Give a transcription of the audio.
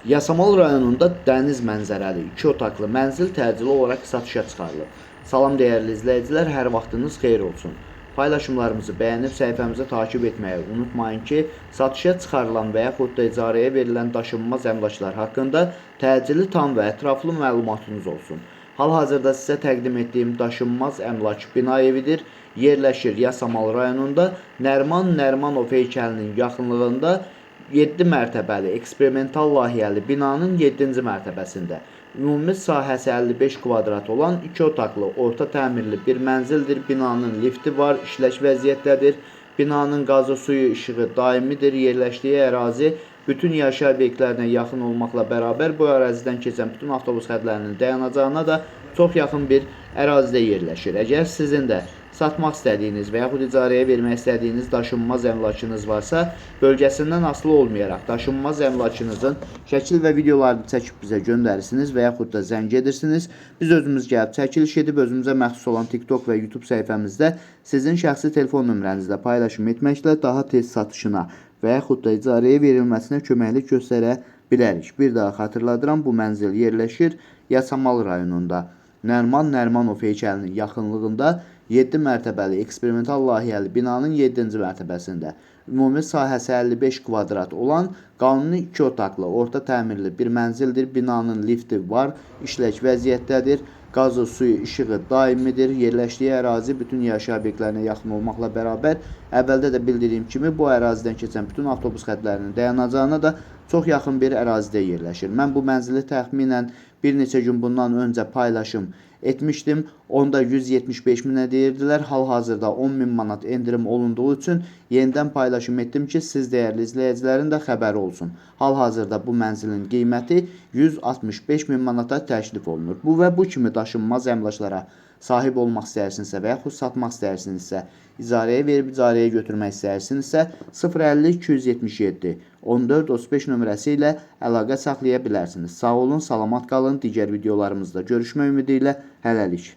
Yasamal rayonunda dəniz mənzərəli 2 otaqlı mənzil təcili olaraq satışa çıxarılıb. Salam dəyərli izləyicilər, hər vaxtınız xeyir olsun. Paylaşımlarımızı bəyənib səhifəmizi takib etməyi unutmayın ki, satışa çıxarılan və yaxud da icarəyə verilən daşınmaz əmlaklar haqqında təcili tam və ətraflı məlumatınız olsun. Hal-hazırda sizə təqdim etdiyim daşınmaz əmlak bina evidir. Yerləşir Yasamal rayonunda Nərman Nərmanov heykəlinin yaxınlığında 7 mərtəbəli eksperimental layihəli binanın 7-ci mərtəbəsində ümumi sahəsi 55 kvadrat olan 2 otaqlı, orta təmirli bir mənzildir. Binanın lifti var, işlək vəziyyətdədir. Binanın qazı, suyu, işığı daimidir. Yerləşdiyi ərazi bütün yaşayış obyektlərinə yaxın olmaqla bərabər bu ərazidən keçən bütün avtobus xətlərinin dayanacağına da çox yaxın bir ərazidə yerləşir. Əgər sizin də satmaq istədiyiniz və yaxud icarəyə vermək istədiyiniz daşınmaz əmlakınız varsa, bölgəsindən asılı olmayaraq daşınmaz əmlakınızın şəkil və videolarını çəkib bizə göndərirsiniz və yaxud da zəng edirsiniz. Biz özümüz gəlib çəkiliş edib özümüzə məxsus olan TikTok və YouTube səhifəmizdə sizin şəxsi telefon nömrənizlə paylaşım etməklə daha tez satışına və yaxud da icarəyə verilməsinə köməklik göstərə bilərik. Bir daha xatırladıram, bu mənzil yerləşir Yasamal rayonunda Nərman Nərmanov heykəlinin yaxınlığında 7 mərtəbəli eksperimental layihəli binanın 7-ci mərtəbəsində ümumi sahəsi 55 kvadrat olan qanuni 2 otaqlı, orta təmirli bir mənzildir. Binanın lifti var, işlək vəziyyətdədir. Qazı, suyu, işığı daimidir. Yerləşdiyi ərazi bütün yaşayış obyektlərinə yaxın olmaqla bərabər əvvəldə də bildiyim kimi bu ərazidən keçən bütün avtobus xətlərinin dayanacağına da çox yaxın bir ərazidə yerləşir. Mən bu mənzili təxminən bir neçə gün bundan öncə paylaşım etmişdim. Onda 175 minə deyirdilər. Hal-hazırda 10.000 manat endirim olunduğu üçün yenidən paylaşım etdim ki, siz dəyərli izləyicilərin də xəbəri olsun. Hal-hazırda bu mənzilin qiyməti 165.000 manata təklif olunur. Bu və bu kimi daşınmaz əmlaklara sahib olmaq istəyirsinizsə və yaxud satmaq istəyirsinizsə, icarəyə verib icarəyə götürmək istəyirsinizsə 050 277 14 35 nömrəsi ilə əlaqə saxlaya bilərsiniz. Sağ olun, salamat qalın. Digər videolarımızda görüşmək ümidi ilə hələlik.